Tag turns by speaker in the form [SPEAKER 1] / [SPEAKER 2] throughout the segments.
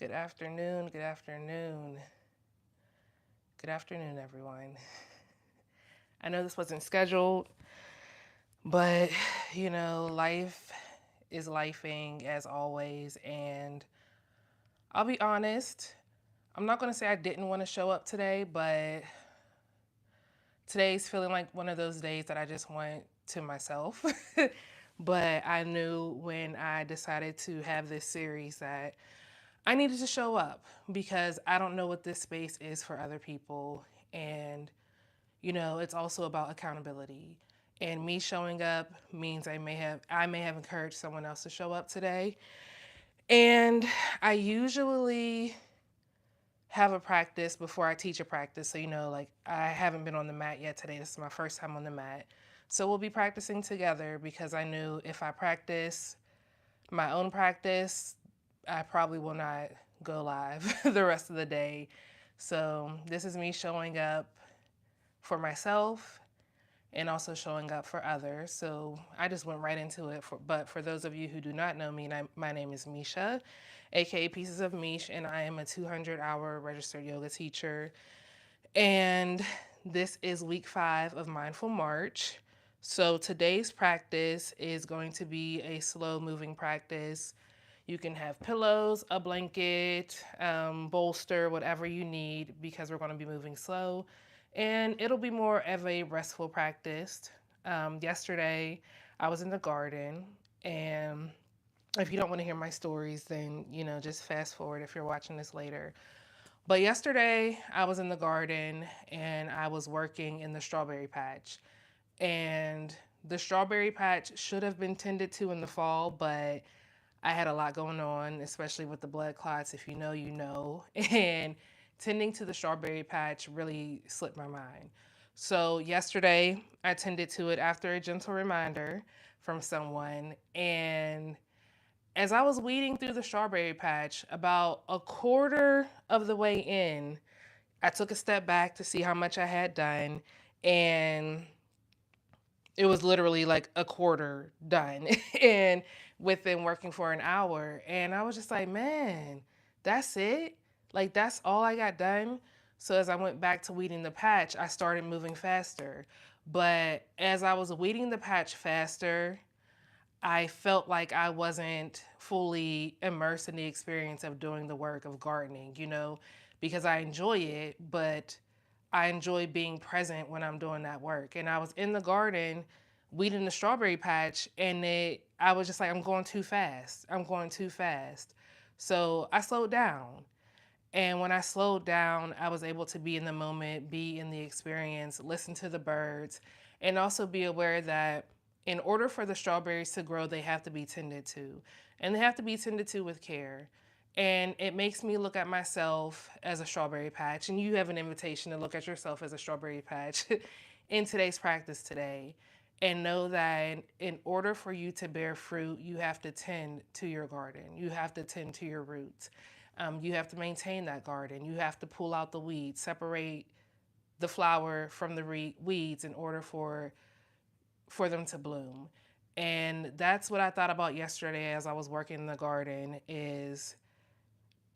[SPEAKER 1] Good afternoon, good afternoon. Good afternoon, everyone. I know this wasn't scheduled, but life is lifing as always. And I'll be honest, I'm not going to say I didn't want to show up today, but today's feeling like one of those days that I just want to myself. But I knew when I decided to have this series that I needed to show up because I don't know what this space is for other people. And, it's also about accountability. And me showing up means I may have encouraged someone else to show up today. And I usually have a practice before I teach a practice. So, like I haven't been on the mat yet today. This is my first time on the mat. So we'll be practicing together because I knew if I practice my own practice, I probably will not go live the rest of the day. So this is me showing up for myself and also showing up for others. So I just went right into it. But for those of you who do not know me, my name is Misha, aka Pieces of Meesh, and I am a 200-hour registered yoga teacher. And this is week 5 of Mindful March. So today's practice is going to be a slow moving practice. You can have pillows, a blanket, bolster, whatever you need because we're going to be moving slow. And it'll be more of a restful practice. Yesterday, I was in the garden, and if you don't want to hear my stories, then, just fast forward if you're watching this later. But yesterday, I was in the garden and I was working in the strawberry patch. And the strawberry patch should have been tended to in the fall, but I had a lot going on, especially with the blood clots. If you know, you know. And tending to the strawberry patch really slipped my mind. So yesterday, I tended to it after a gentle reminder from someone. And as I was weeding through the strawberry patch, about a quarter of the way in, I took a step back to see how much I had done. And it was literally like a quarter done and within working for an hour. And I was just like, man, that's it? Like, that's all I got done? So as I went back to weeding the patch, I started moving faster. But as I was weeding the patch faster, I felt like I wasn't fully immersed in the experience of doing the work of gardening, because I enjoy it, but I enjoy being present when I'm doing that work. And I was in the garden weeding the strawberry patch, and I was just like, I'm going too fast. I'm going too fast. So I slowed down. And when I slowed down, I was able to be in the moment, be in the experience, listen to the birds, and also be aware that in order for the strawberries to grow, they have to be tended to. And they have to be tended to with care. And it makes me look at myself as a strawberry patch. And you have an invitation to look at yourself as a strawberry patch in today's practice today. And know that in order for you to bear fruit, you have to tend to your garden. You have to tend to your roots. You have to maintain that garden. You have to pull out the weeds, separate the flower from the weeds in order for them to bloom. And that's what I thought about yesterday as I was working in the garden is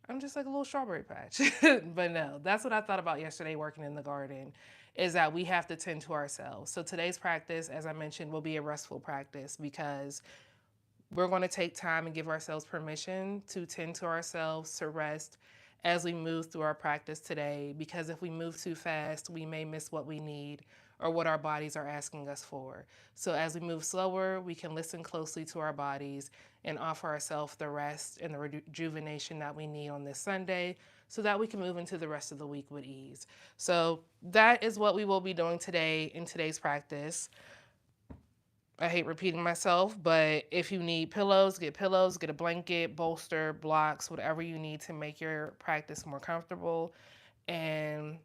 [SPEAKER 1] I'm just like a little strawberry patch. But no, that's what I thought about yesterday working in the garden is that we have to tend to ourselves. So today's practice, as I mentioned, will be a restful practice because we're going to take time and give ourselves permission to tend to ourselves, to rest as we move through our practice today. Because if we move too fast, we may miss what we need or what our bodies are asking us for. So as we move slower, we can listen closely to our bodies and offer ourselves the rest and the rejuvenation that we need on this Sunday so that we can move into the rest of the week with ease. So that is what we will be doing today in today's practice. I hate repeating myself, but if you need pillows, get a blanket, bolster, blocks, whatever you need to make your practice more comfortable. And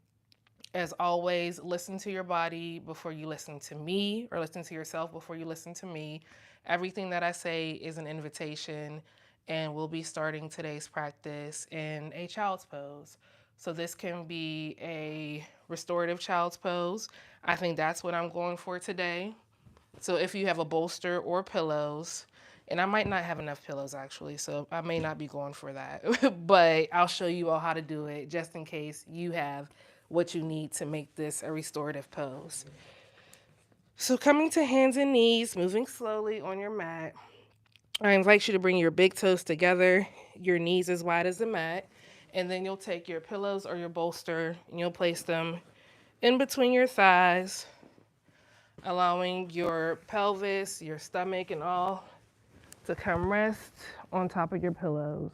[SPEAKER 1] as always, listen to your body before you listen to me, or listen to yourself before you listen to me. Everything that I say is an invitation, and we'll be starting today's practice in a child's pose. So this can be a restorative child's pose. I think that's what I'm going for today. So if you have a bolster or pillows And I might not have enough pillows actually, so I may not be going for that. But I'll show you all how to do it just in case you have what you need to make this a restorative pose. So coming to hands and knees, moving slowly on your mat. I invite you to bring your big toes together, your knees as wide as the mat, and then you'll take your pillows or your bolster and you'll place them in between your thighs, allowing your pelvis, your stomach, and all to come rest on top of your pillows.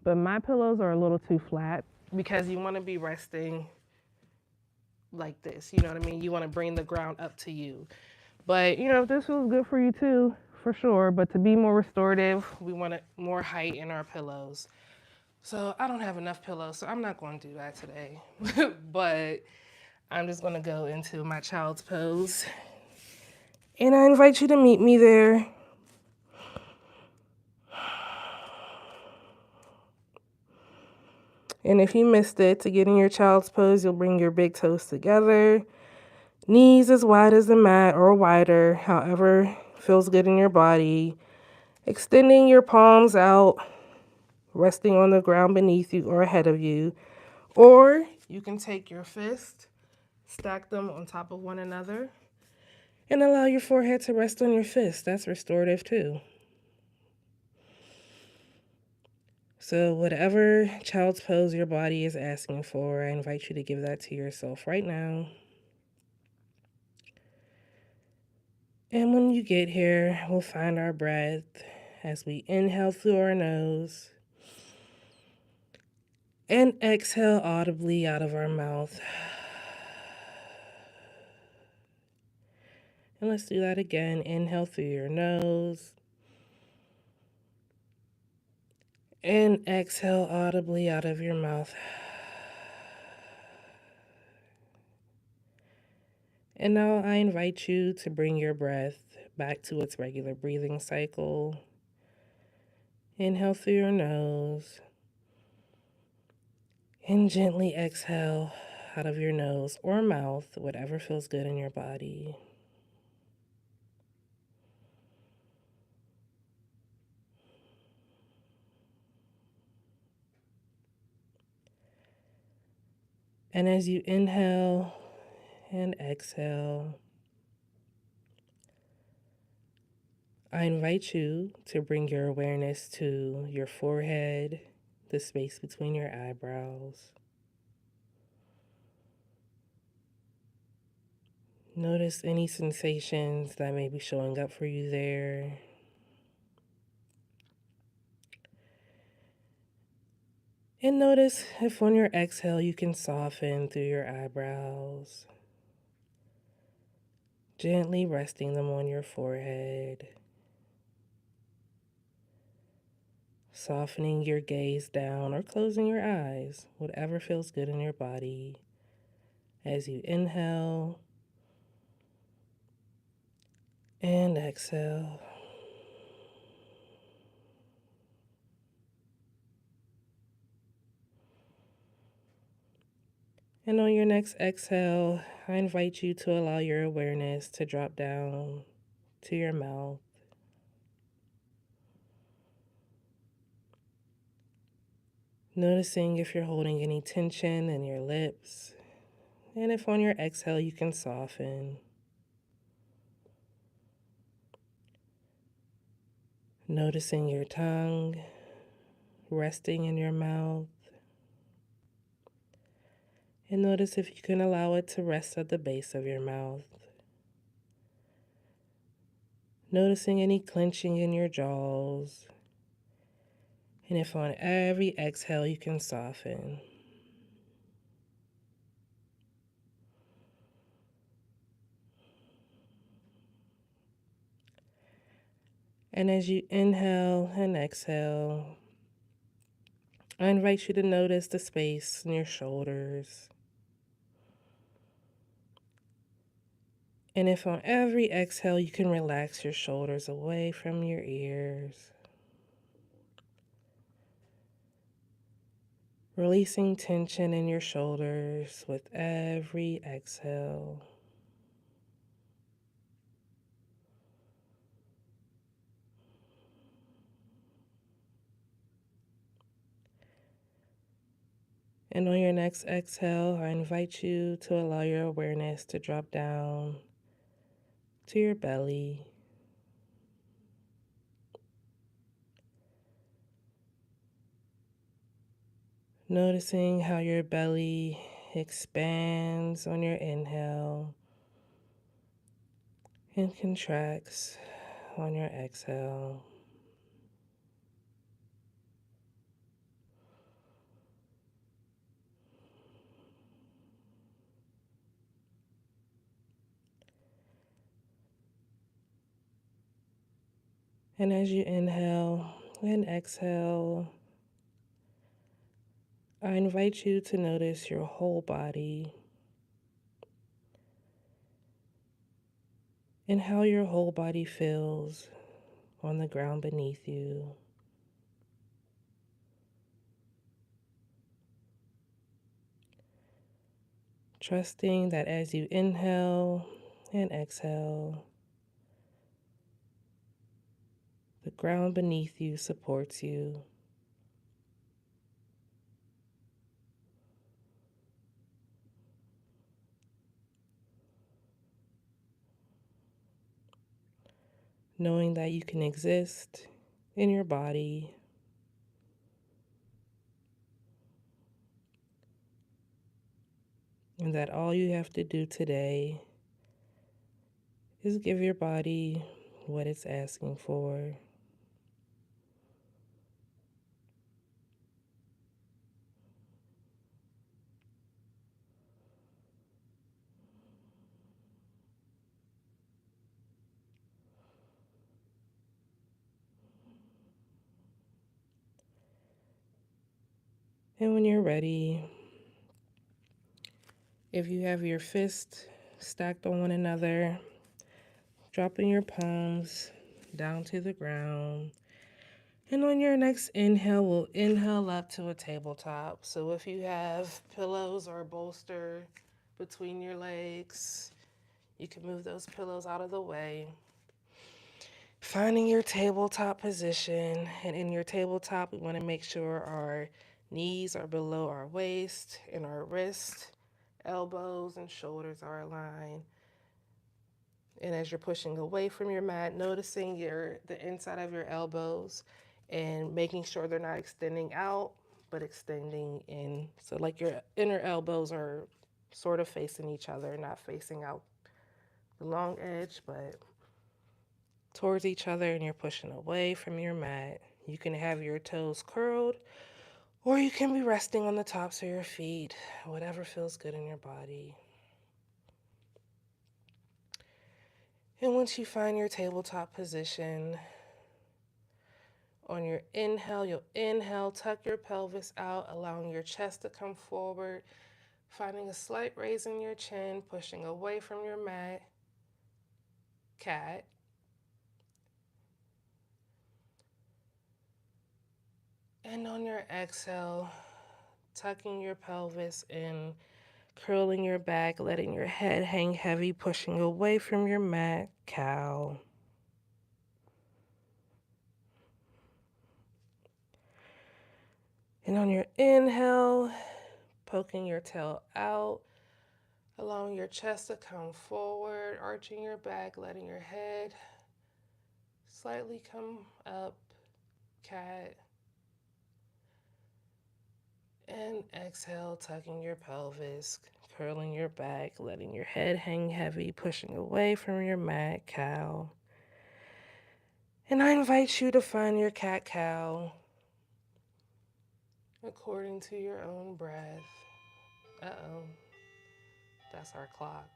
[SPEAKER 1] But my pillows are a little too flat because you want to be resting like this. You know what I mean? You want to bring the ground up to you. But, if this feels good for you too, for sure. But to be more restorative, we want more height in our pillows. So I don't have enough pillows, so I'm not going to do that today. But I'm just going to go into my child's pose. And I invite you to meet me there. And if you missed it, to get in your child's pose, you'll bring your big toes together, knees as wide as the mat or wider, however feels good in your body. Extending your palms out, resting on the ground beneath you or ahead of you. Or you can take your fist, stack them on top of one another, and allow your forehead to rest on your fist. That's restorative too. So whatever child's pose your body is asking for, I invite you to give that to yourself right now. And when you get here, we'll find our breath as we inhale through our nose and exhale audibly out of our mouth. And let's do that again. Inhale through your nose and exhale audibly out of your mouth. And now I invite you to bring your breath back to its regular breathing cycle. Inhale through your nose and gently exhale out of your nose or mouth, whatever feels good in your body. And as you inhale and exhale, I invite you to bring your awareness to your forehead, the space between your eyebrows. Notice any sensations that may be showing up for you there. And notice if on your exhale you can soften through your eyebrows, gently resting them on your forehead. Softening your gaze down or closing your eyes, whatever feels good in your body. As you inhale and exhale. And on your next exhale, I invite you to allow your awareness to drop down to your mouth. Noticing if you're holding any tension in your lips. And if on your exhale you can soften. Noticing your tongue resting in your mouth. And notice if you can allow it to rest at the base of your mouth. Noticing any clenching in your jaws. And if on every exhale you can soften. And as you inhale and exhale, I invite you to notice the space in your shoulders. And if on every exhale you can relax your shoulders away from your ears. Releasing tension in your shoulders with every exhale. And on your next exhale, I invite you to allow your awareness to drop down to your belly. Noticing how your belly expands on your inhale and contracts on your exhale. And as you inhale and exhale, I invite you to notice your whole body and how your whole body feels on the ground beneath you. Trusting that as you inhale and exhale, the ground beneath you supports you. Knowing that you can exist in your body and that all you have to do today is give your body what it's asking for. And when you're ready, if you have your fists stacked on one another, dropping your palms down to the ground. And on your next inhale, we'll inhale up to a tabletop. So if you have pillows or a bolster between your legs, you can move those pillows out of the way. Finding your tabletop position. And in your tabletop, we want to make sure our knees are below our waist and our wrists, elbows, and shoulders are aligned. And as you're pushing away from your mat, noticing the inside of your elbows and making sure they're not extending out, but extending in. So like your inner elbows are sort of facing each other, not facing out the long edge, but towards each other, and you're pushing away from your mat. You can have your toes curled, or you can be resting on the tops of your feet, whatever feels good in your body. And once you find your tabletop position, on your inhale, you'll inhale, tuck your pelvis out, allowing your chest to come forward, finding a slight raise in your chin, pushing away from your mat, cat. And on your exhale, tucking your pelvis in, curling your back, letting your head hang heavy, pushing away from your mat, cow. And on your inhale, poking your tail out, allowing your chest to come forward, arching your back, letting your head slightly come up, cat. And exhale, tucking your pelvis, curling your back, letting your head hang heavy, pushing away from your mat, cow. And I invite you to find your cat-cow according to your own breath. Uh-oh, that's our clock.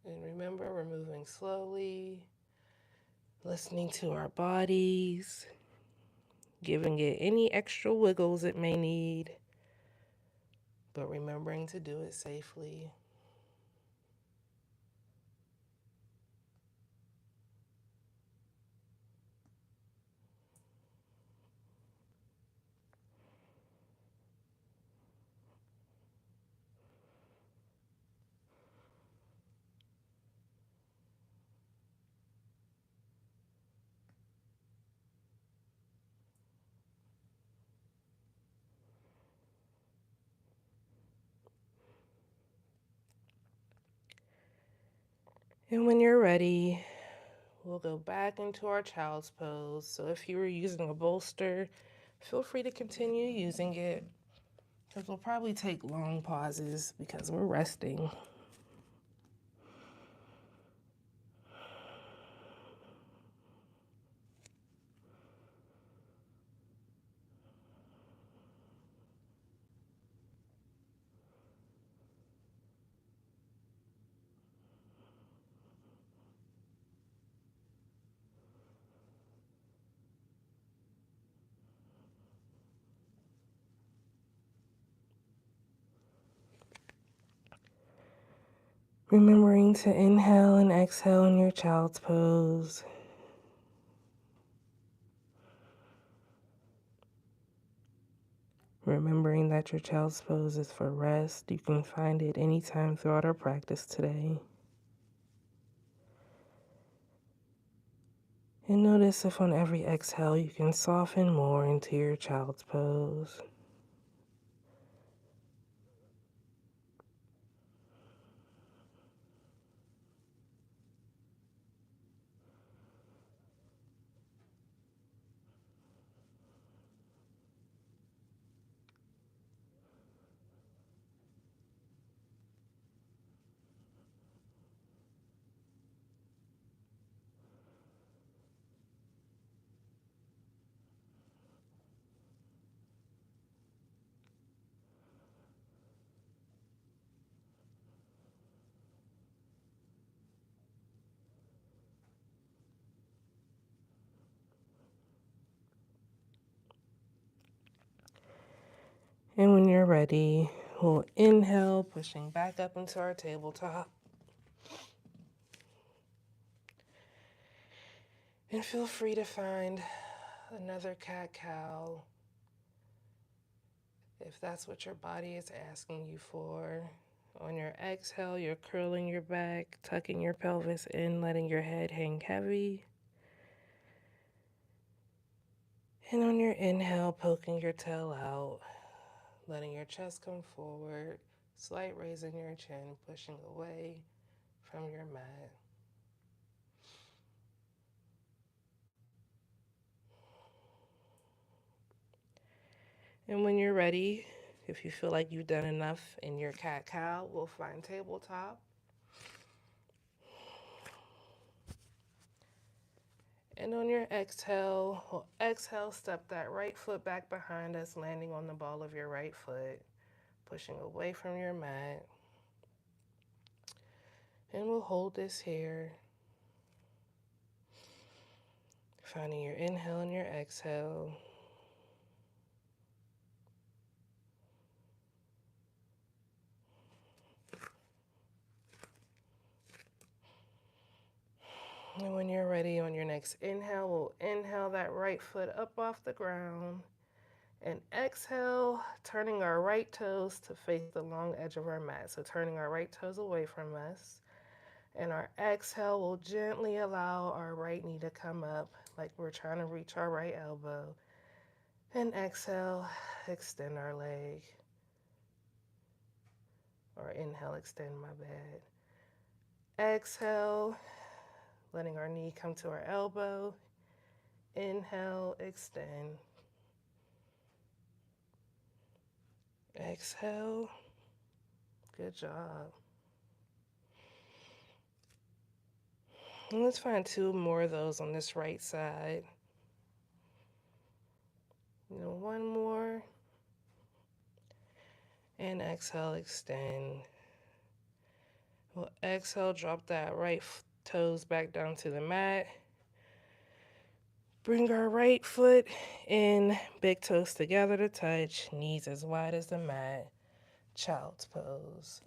[SPEAKER 1] And remember, we're moving slowly, listening to our bodies, giving it any extra wiggles it may need, but remembering to do it safely. And when you're ready, we'll go back into our child's pose. So if you were using a bolster, feel free to continue using it, because we'll probably take long pauses because we're resting. Remembering to inhale and exhale in your child's pose. Remembering that your child's pose is for rest. You can find it anytime throughout our practice today. And notice if on every exhale you can soften more into your child's pose. And when you're ready, we'll inhale, pushing back up into our tabletop. And feel free to find another cat-cow if that's what your body is asking you for. On your exhale, you're curling your back, tucking your pelvis in, letting your head hang heavy. And on your inhale, poking your tail out, letting your chest come forward, slight raise in your chin, pushing away from your mat. And when you're ready, if you feel like you've done enough in your cat-cow, we'll find tabletop. And on your exhale, we'll exhale, step that right foot back behind us, landing on the ball of your right foot, pushing away from your mat. And we'll hold this here, finding your inhale and your exhale. And when you're ready, on your next inhale, we'll inhale that right foot up off the ground. And exhale, turning our right toes to face the long edge of our mat. So turning our right toes away from us. And our exhale will gently allow our right knee to come up like we're trying to reach our right elbow. And exhale, extend our leg. Or inhale, extend, my bad. Exhale, letting our knee come to our elbow. Inhale, extend. Exhale. Good job. And let's find two more of those on this right side. One more. And exhale, extend. We'll exhale, drop that right toes back down to the mat. Bring our right foot in, big toes together to touch, knees as wide as the mat. Child's pose.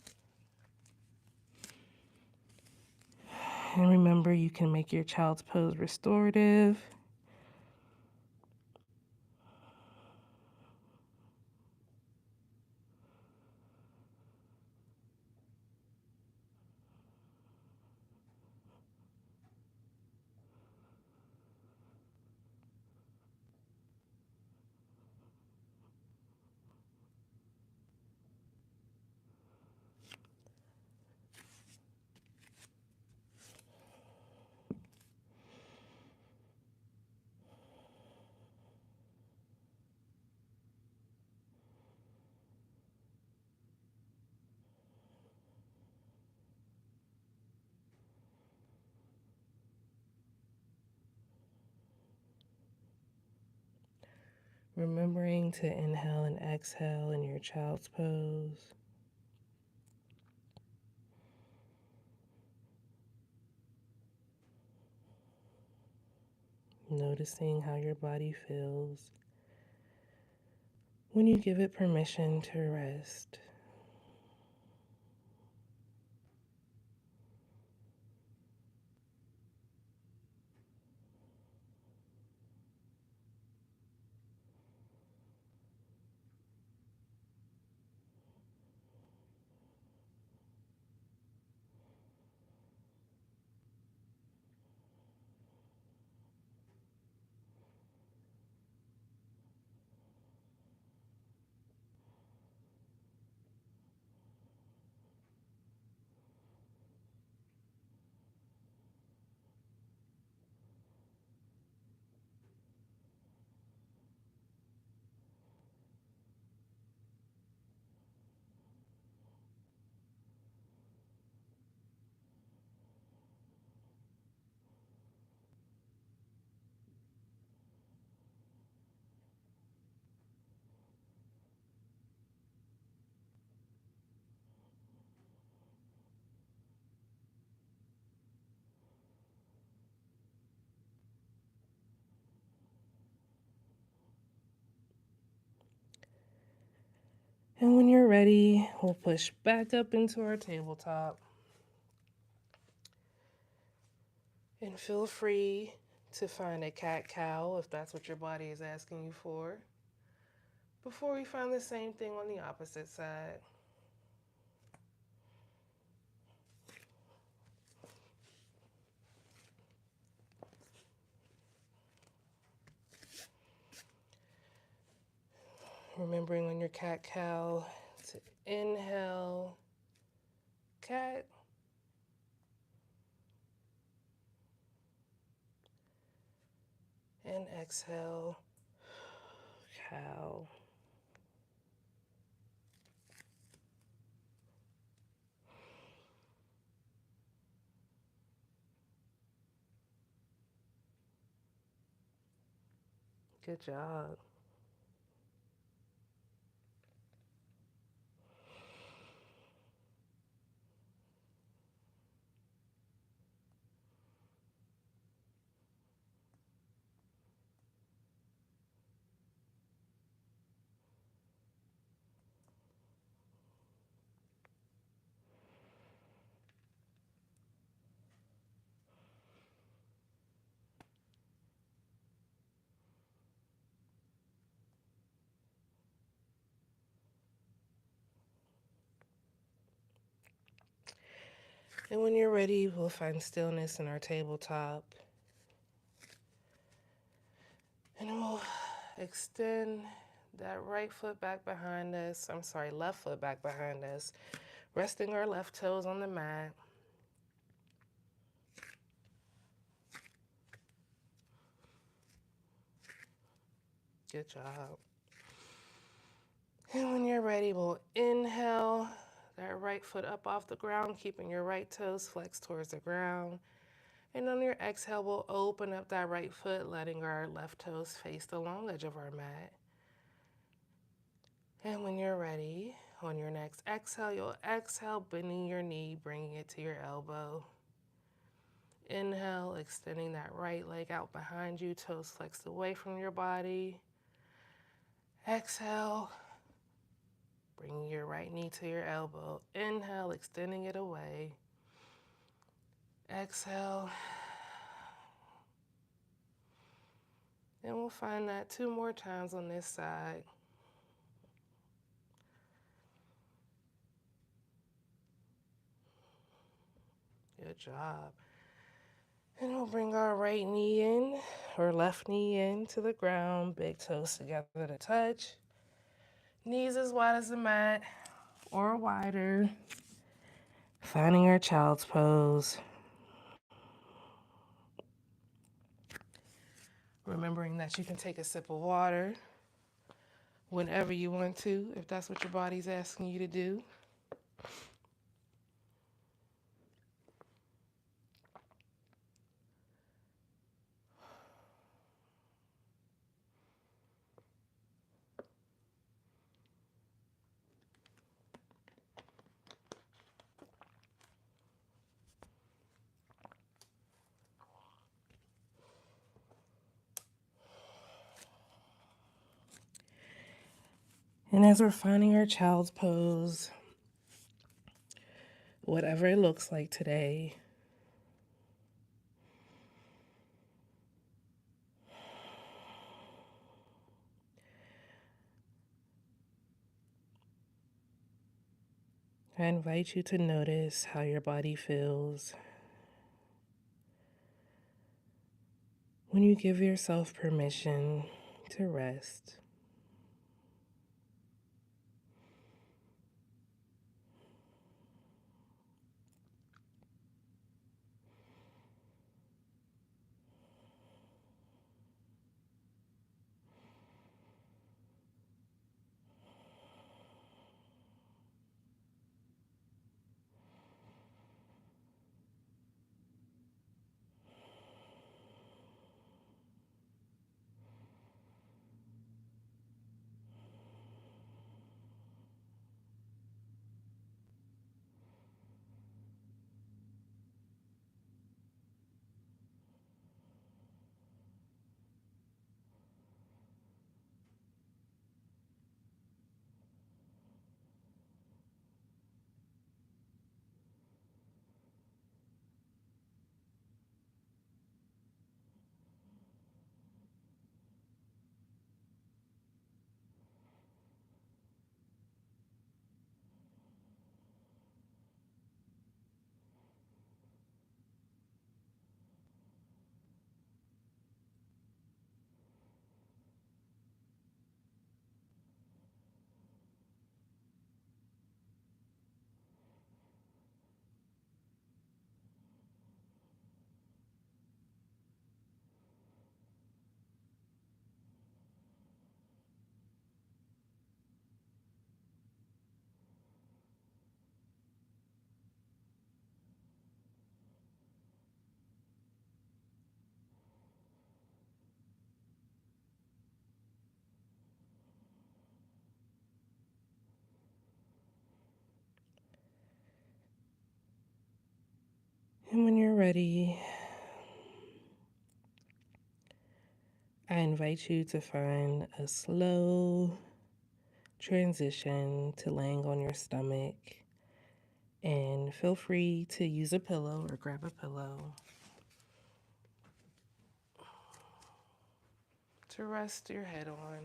[SPEAKER 1] And remember, you can make your child's pose restorative. Remembering to inhale and exhale in your child's pose. Noticing how your body feels when you give it permission to rest. And when you're ready, we'll push back up into our tabletop. And feel free to find a cat-cow if that's what your body is asking you for, before we find the same thing on the opposite side. Remembering on your cat-cow to inhale, cat, and exhale, cow. Good job. And when you're ready, we'll find stillness in our tabletop. And we'll extend that right foot back behind us. Left foot back behind us. Resting our left toes on the mat. Good job. And when you're ready, we'll inhale that right foot up off the ground, keeping your right toes flexed towards the ground. And on your exhale, we'll open up that right foot, letting our left toes face the long edge of our mat. And when you're ready, on your next exhale, you'll exhale, bending your knee, bringing it to your elbow. Inhale, extending that right leg out behind you, toes flexed away from your body. Exhale, bringing your right knee to your elbow. Inhale, extending it away. Exhale. And we'll find that 2 more times on this side. Good job. And we'll bring our right knee in, or left knee in to the ground, big toes together to touch. Knees as wide as the mat, or wider. Finding our child's pose. Remembering that you can take a sip of water whenever you want to, if that's what your body's asking you to do. And as we're finding our child's pose, whatever it looks like today, I invite you to notice how your body feels when you give yourself permission to rest. And when you're ready, I invite you to find a slow transition to laying on your stomach. And feel free to use a pillow or grab a pillow to rest your head on.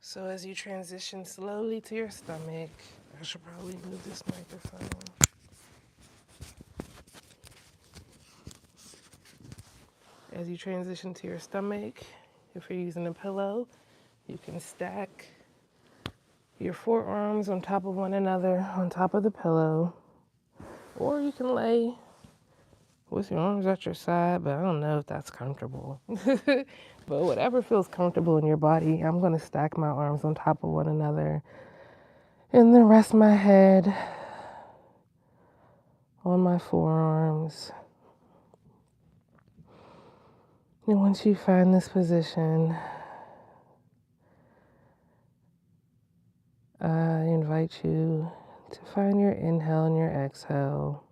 [SPEAKER 1] So as you transition slowly to your stomach, I should probably move this microphone. As you transition to your stomach, if you're using a pillow, you can stack your forearms on top of one another on top of the pillow, or you can lay with your arms at your side, but I don't know if that's comfortable. But whatever feels comfortable in your body, I'm going to stack my arms on top of one another and then rest my head on my forearms. And once you find this position, I invite you to find your inhale and your exhale.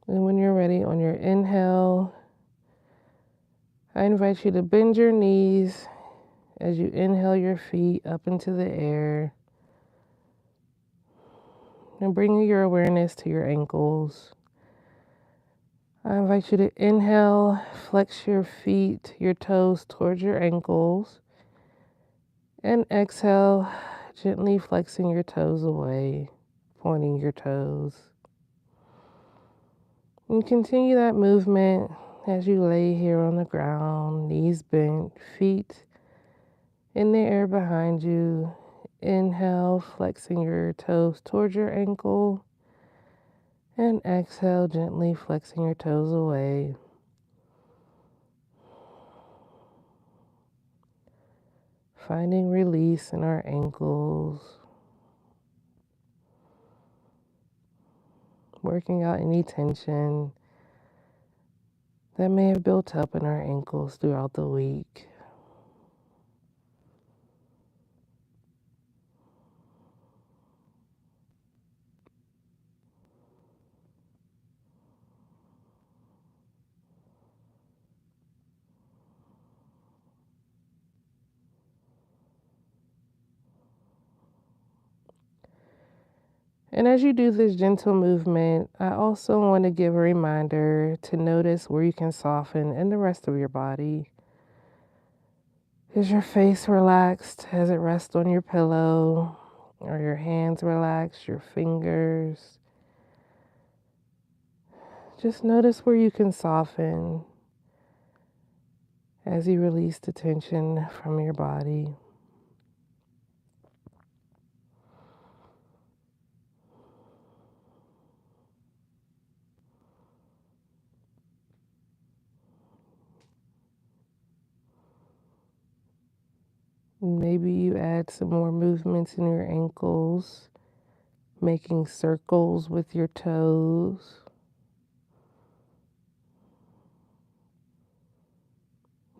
[SPEAKER 1] And when you're ready, on your inhale, I invite you to bend your knees as you inhale your feet up into the air. And bring your awareness to your ankles. I invite you to inhale, flex your feet, your toes towards your ankles. And exhale, gently flexing your toes away, pointing your toes. And continue that movement as you lay here on the ground, knees bent, feet in the air behind you. Inhale, flexing your toes towards your ankle. And exhale, gently flexing your toes away. Finding release in our ankles. working out any tension that may have built up in our ankles throughout the week. And as you do this gentle movement, I also want to give a reminder to notice where you can soften in the rest of your body. Is your face relaxed as it rests on your pillow? Are your hands relaxed, your fingers? Just notice where you can soften as you release the tension from your body. Maybe you add some more movements in your ankles, making circles with your toes.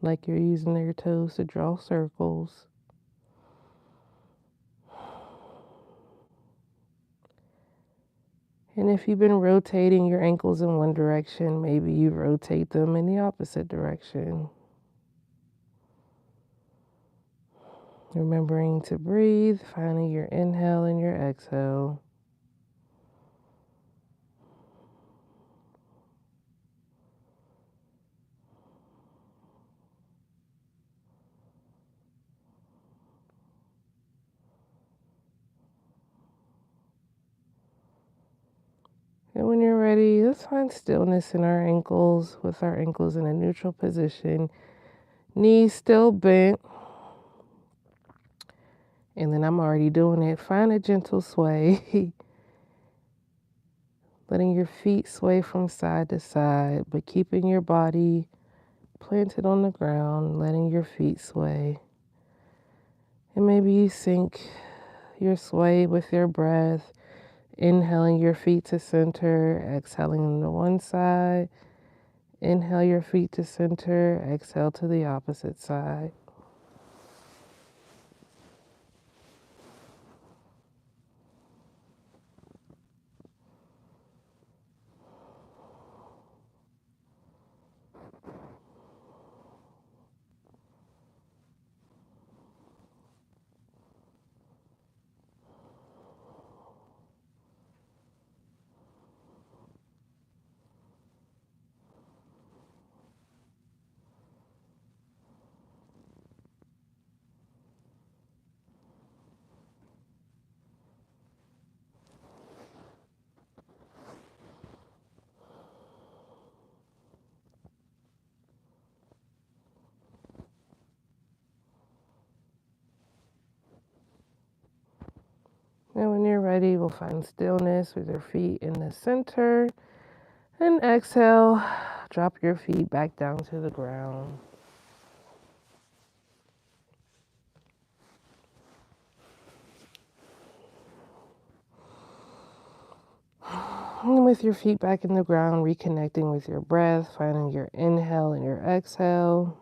[SPEAKER 1] Like you're using your toes to draw circles. And if you've been rotating your ankles in one direction, maybe you rotate them in the opposite direction. Remembering to breathe, finding your inhale and your exhale. And when you're ready, let's find stillness in our ankles with our ankles in a neutral position. Knees still bent. And then I'm already doing it. Find a gentle sway. Letting your feet sway from side to side, but keeping your body planted on the ground, letting your feet sway. And maybe you sync your sway with your breath, inhaling your feet to center, exhaling to one side. Inhale your feet to center, exhale to the opposite side. And when you're ready, we'll find stillness with your feet in the center. And exhale, drop your feet back down to the ground. And with your feet back in the ground, reconnecting with your breath, finding your inhale and your exhale.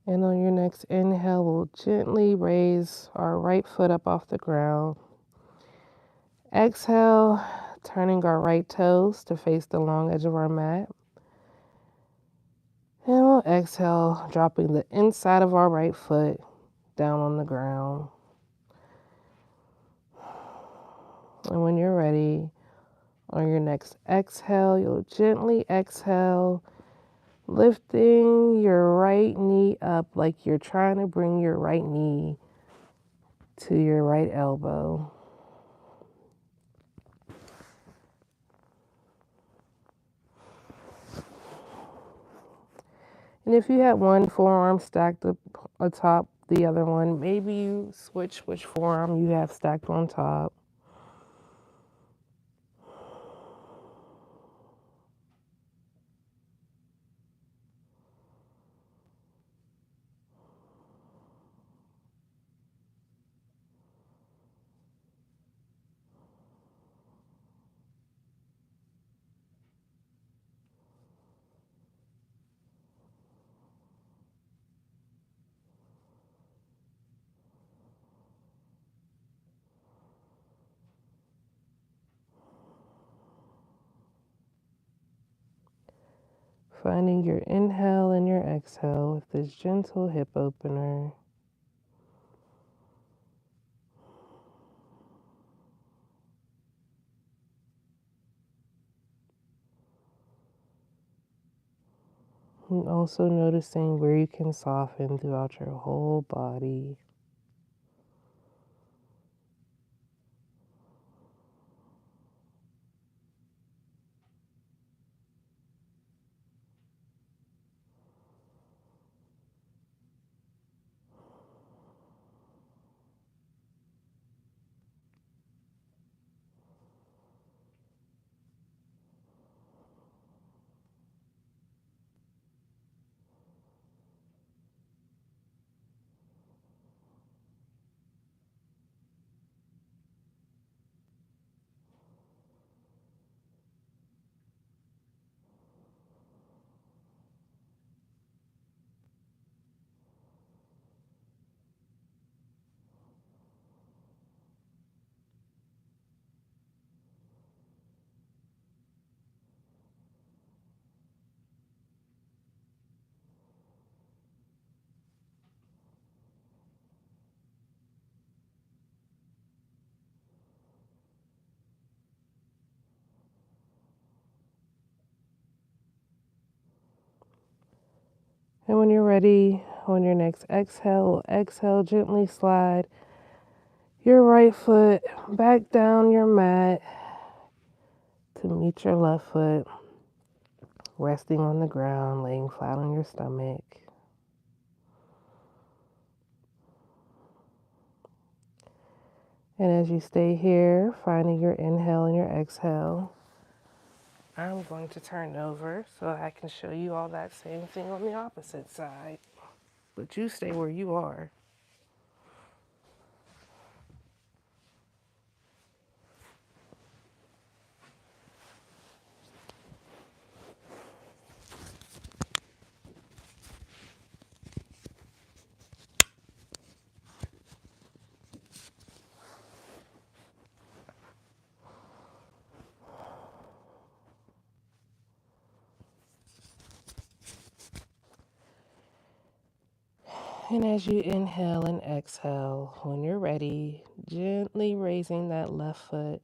[SPEAKER 1] And on your next inhale, we'll gently raise our right foot up off the ground. Exhale, turning our right toes to face the long edge of our mat. And we'll exhale, dropping the inside of our right foot down on the ground. And when you're ready, on your next exhale, you'll gently exhale, lifting your right knee up like you're trying to bring your right knee to your right elbow. And if you had one forearm stacked up atop the other one, maybe you switch which forearm you have stacked on top. Finding your inhale and your exhale with this gentle hip opener. And also noticing where you can soften throughout your whole body. And when you're ready, on your next exhale, gently slide your right foot back down your mat to meet your left foot, resting on the ground, laying flat on your stomach. And as you stay here, finding your inhale and your exhale, I'm going to turn over so I can show you all that same thing on the opposite side. But you stay where you are. And as you inhale and exhale, when you're ready, gently raising that left foot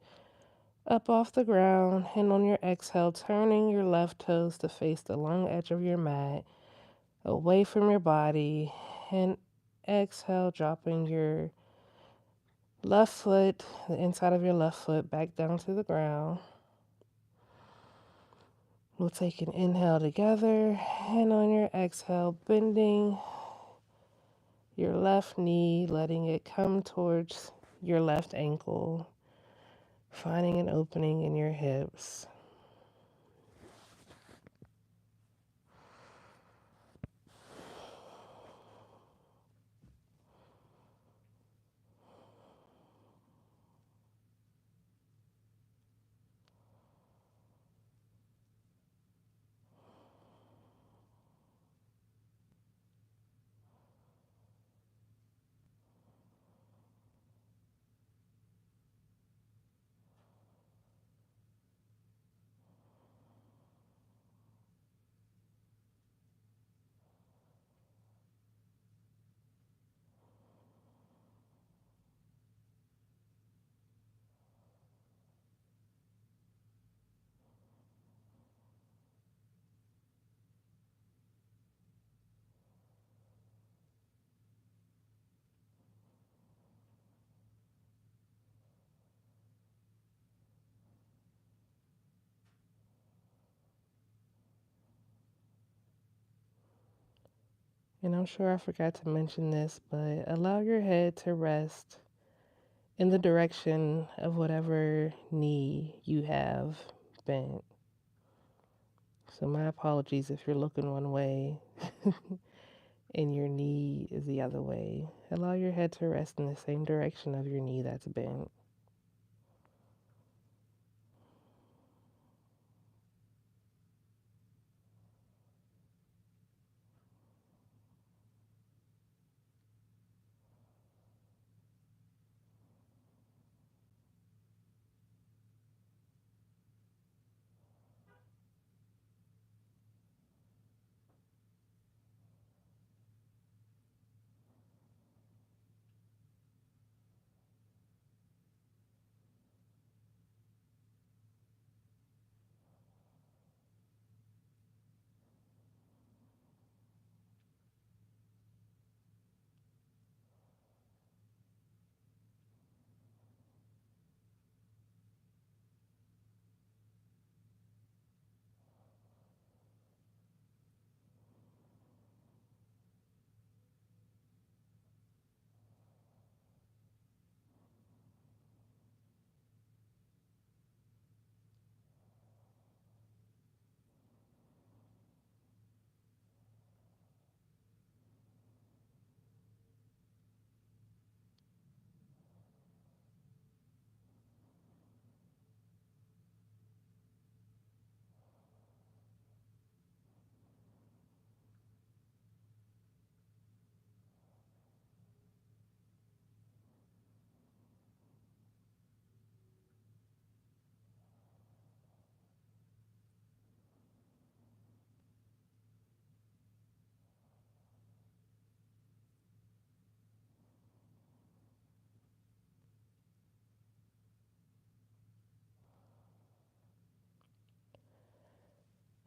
[SPEAKER 1] up off the ground, and on your exhale, turning your left toes to face the long edge of your mat, away from your body, and exhale, dropping your left foot, the inside of your left foot, back down to the ground. We'll take an inhale together, and on your exhale, bending your left knee, letting it come towards your left ankle, finding an opening in your hips. And I'm sure I forgot to mention this, but allow your head to rest in the direction of whatever knee you have bent. So my apologies if you're looking one way and your knee is the other way. Allow your head to rest in the same direction of your knee that's bent.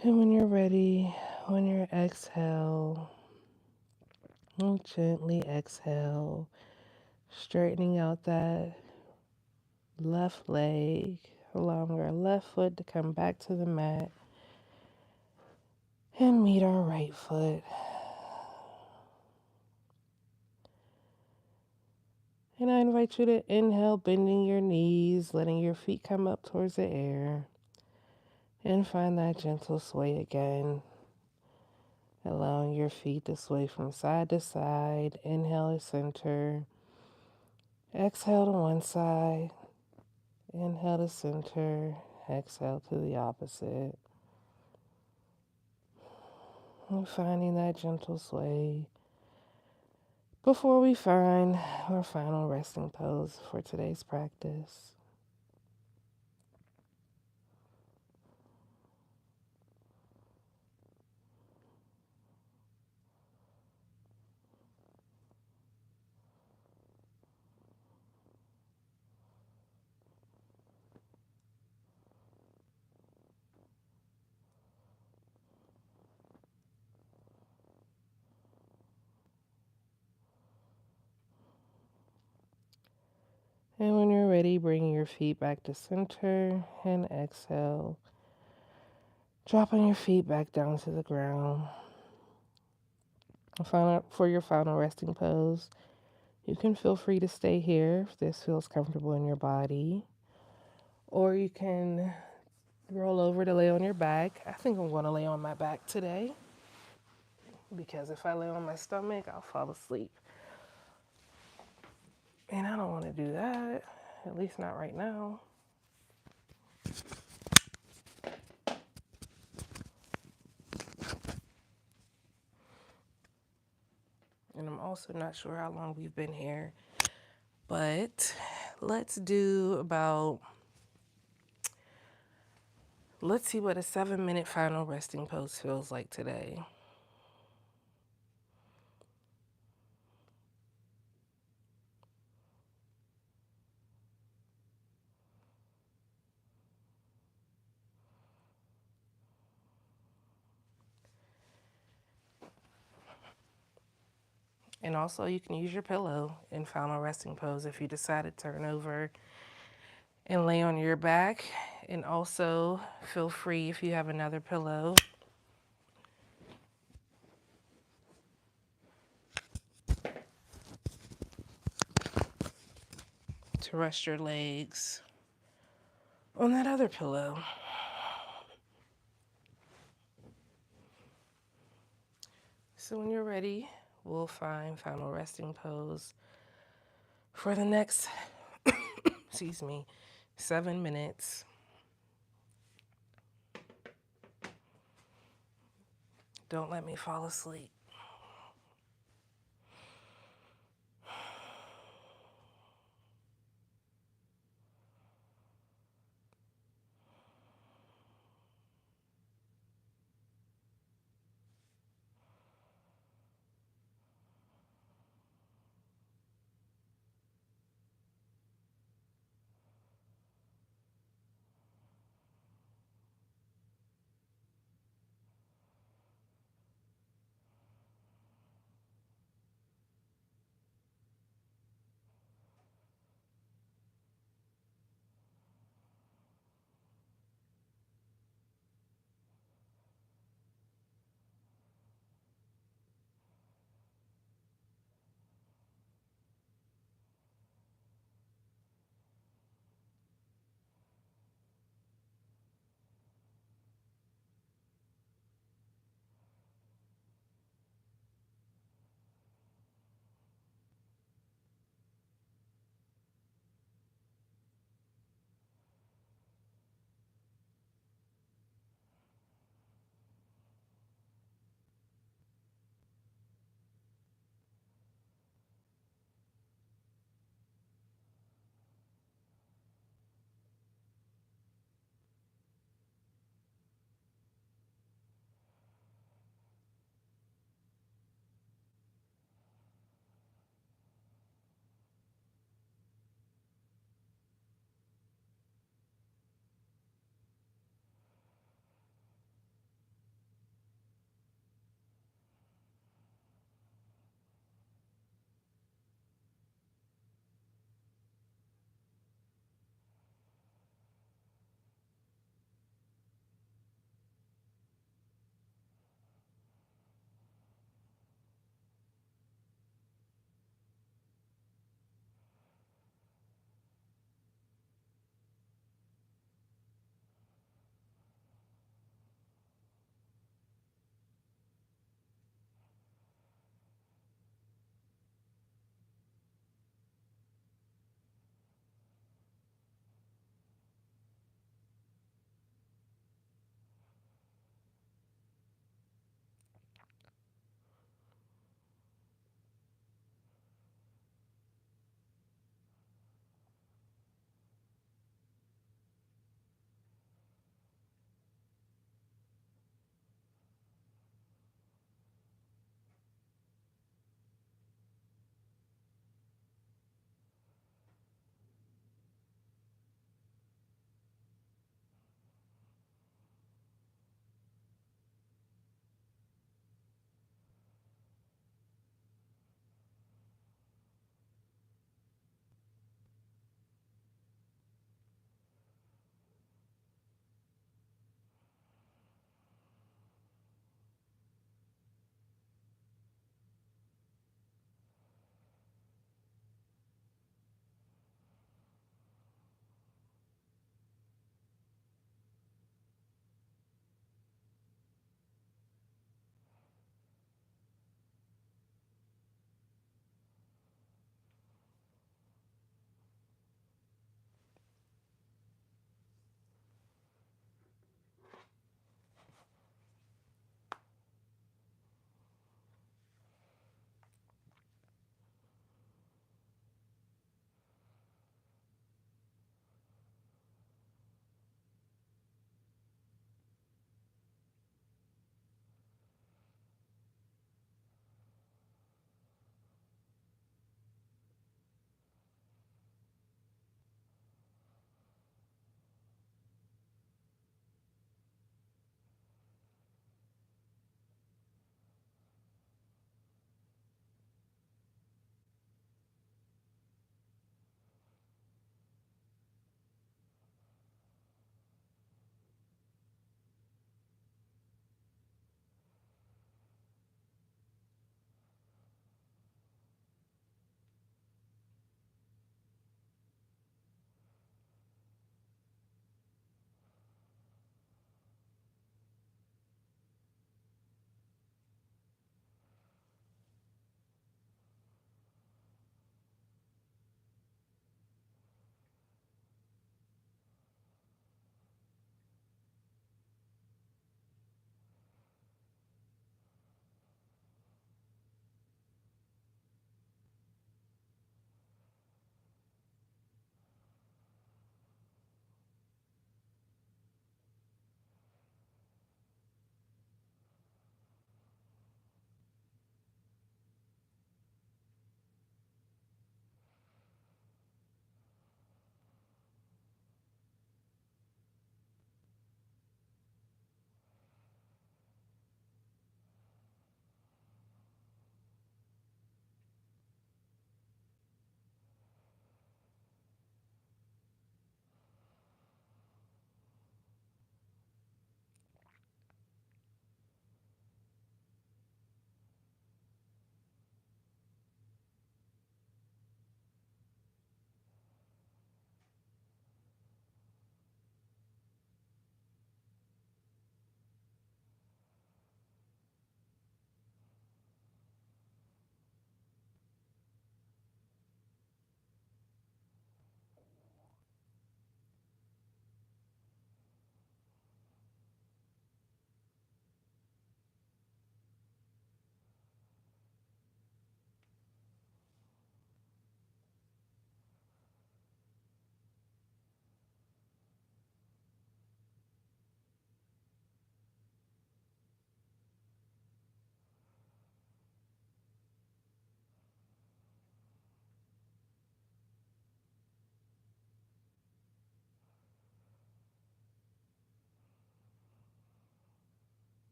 [SPEAKER 1] And when you're ready, on your exhale, you'll gently exhale, straightening out that left leg, allowing our left foot to come back to the mat and meet our right foot. And I invite you to inhale, bending your knees, letting your feet come up towards the air, and find that gentle sway again, allowing your feet to sway from side to side. Inhale to center, exhale to one side, inhale to center, exhale to the opposite. And finding that gentle sway before we find our final resting pose for today's practice. And when you're ready, bring your feet back to center and exhale. Dropping your feet back down to the ground. For your final resting pose, you can feel free to stay here if this feels comfortable in your body. Or you can roll over to lay on your back. I think I'm going to lay on my back today, because if I lay on my stomach, I'll fall asleep. And I don't want to do that, at least not right now. And I'm also not sure how long we've been here, but let's see what a 7-minute final resting pose feels like today. And also, you can use your pillow in final resting pose if you decide to turn over and lay on your back. And also, feel free, if you have another pillow, to rest your legs on that other pillow. So when you're ready, we'll find final resting pose for the next, 7 minutes. Don't let me fall asleep.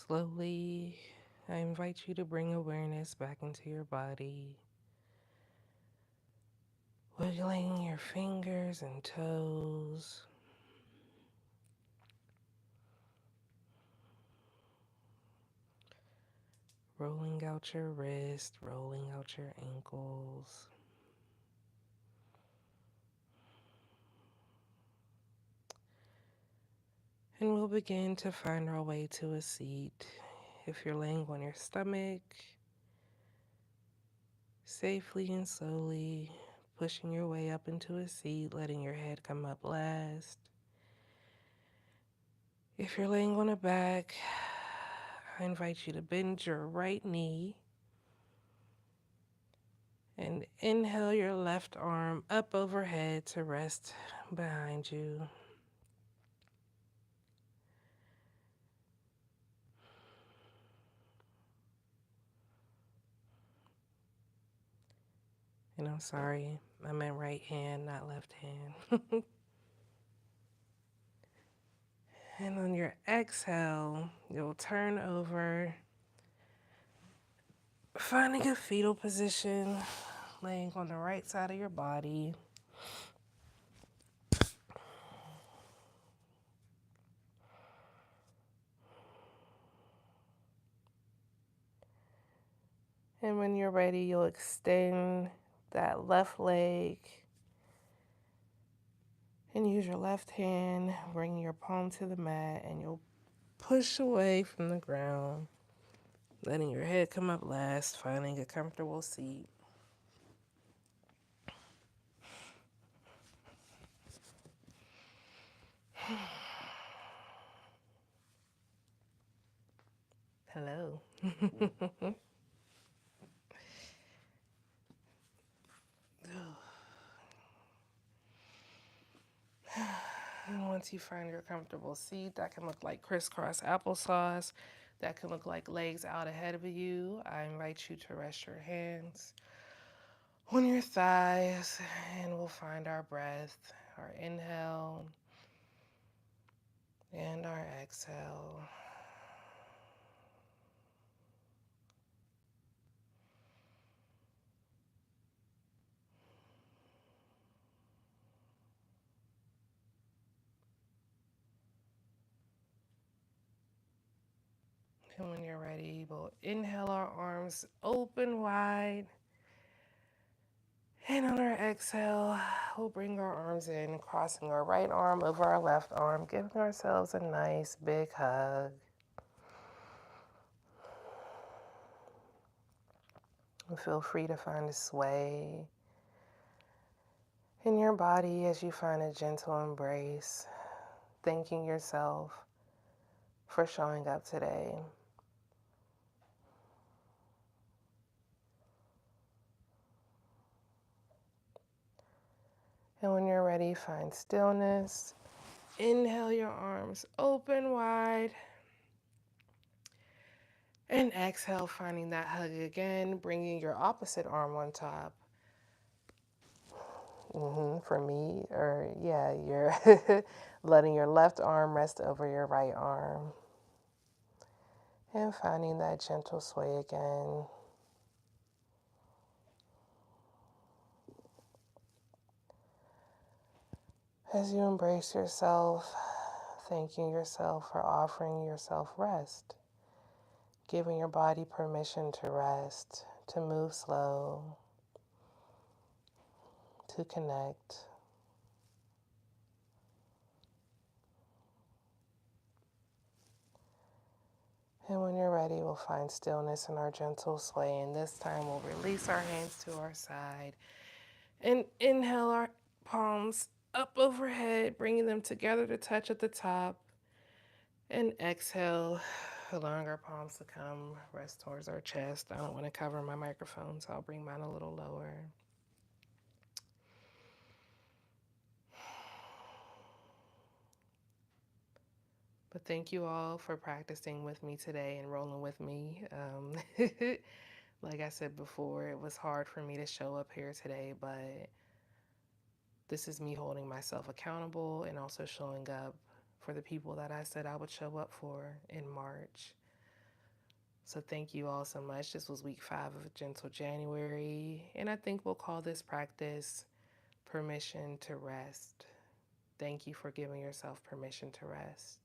[SPEAKER 1] Slowly, I invite you to bring awareness back into your body, wiggling your fingers and toes, rolling out your wrist, rolling out your ankles. And we'll begin to find our way to a seat. If you're laying on your stomach, safely and slowly pushing your way up into a seat, letting your head come up last. If you're laying on a back, I invite you to bend your right knee and inhale your left arm up overhead to rest behind you. And I'm sorry, I meant right hand, not left hand. And on your exhale, you'll turn over, finding a fetal position, laying on the right side of your body. And when you're ready, you'll extend that left leg and use your left hand, bring your palm to the mat, and you'll push away from the ground, letting your head come up last, finding a comfortable seat. Hello. And once you find your comfortable seat, that can look like crisscross applesauce. That can look like legs out ahead of you. I invite you to rest your hands on your thighs, and we'll find our breath, our inhale and our exhale. And when you're ready, we'll inhale our arms open wide. And on our exhale, we'll bring our arms in, crossing our right arm over our left arm, giving ourselves a nice big hug. And feel free to find a sway in your body as you find a gentle embrace, thanking yourself for showing up today. And when you're ready, find stillness. Inhale your arms open wide. And exhale, finding that hug again, bringing your opposite arm on top. For me, or yeah, you're letting your left arm rest over your right arm. And finding that gentle sway again. As you embrace yourself, thanking yourself for offering yourself rest, giving your body permission to rest, to move slow, to connect. And when you're ready, we'll find stillness in our gentle sway. And this time we'll release our hands to our side and inhale our palms up overhead, bringing them together to touch at the top. And exhale, allowing our palms to come rest towards our chest. I don't want to cover my microphone, so I'll bring mine a little lower. But thank you all for practicing with me today and rolling with me. Like I said before, it was hard for me to show up here today, but this is me holding myself accountable and also showing up for the people that I said I would show up for in March. So thank you all so much. This was week 5 of Gentle January, and I think we'll call this practice Permission to Rest. Thank you for giving yourself permission to rest.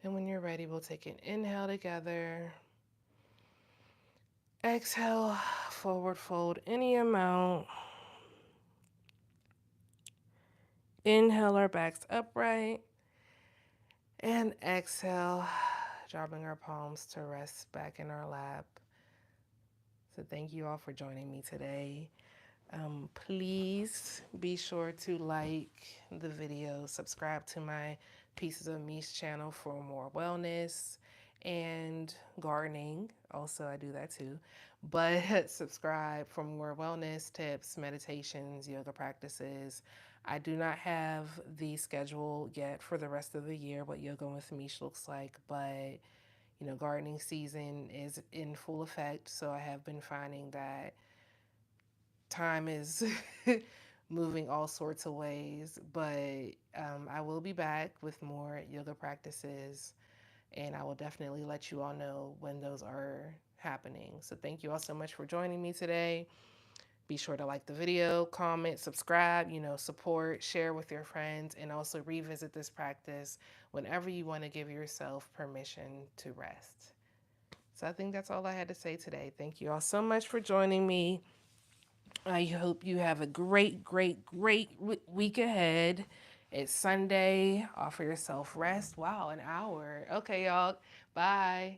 [SPEAKER 1] And when you're ready, we'll take an inhale together. Exhale, forward fold any amount. Inhale our backs upright. And exhale, dropping our palms to rest back in our lap. So thank you all for joining me today. Please be sure to like the video, subscribe to my Pieces of Meesh channel for more wellness and gardening. Also, I do that too. But subscribe for more wellness tips, meditations, yoga practices. I do not have the schedule yet for the rest of the year, what Yoga with Meesh looks like, but gardening season is in full effect. So I have been finding that time is moving all sorts of ways, but I will be back with more yoga practices, and I will definitely let you all know when those are happening. So thank you all so much for joining me today. Be sure to like the video, comment, subscribe, support, share with your friends, and also revisit this practice whenever you want to give yourself permission to rest. So I think that's all I had to say today. Thank you all so much for joining me. I hope you have a great, great, great week ahead. It's Sunday. Offer yourself rest. Wow, an hour. Okay, y'all. Bye.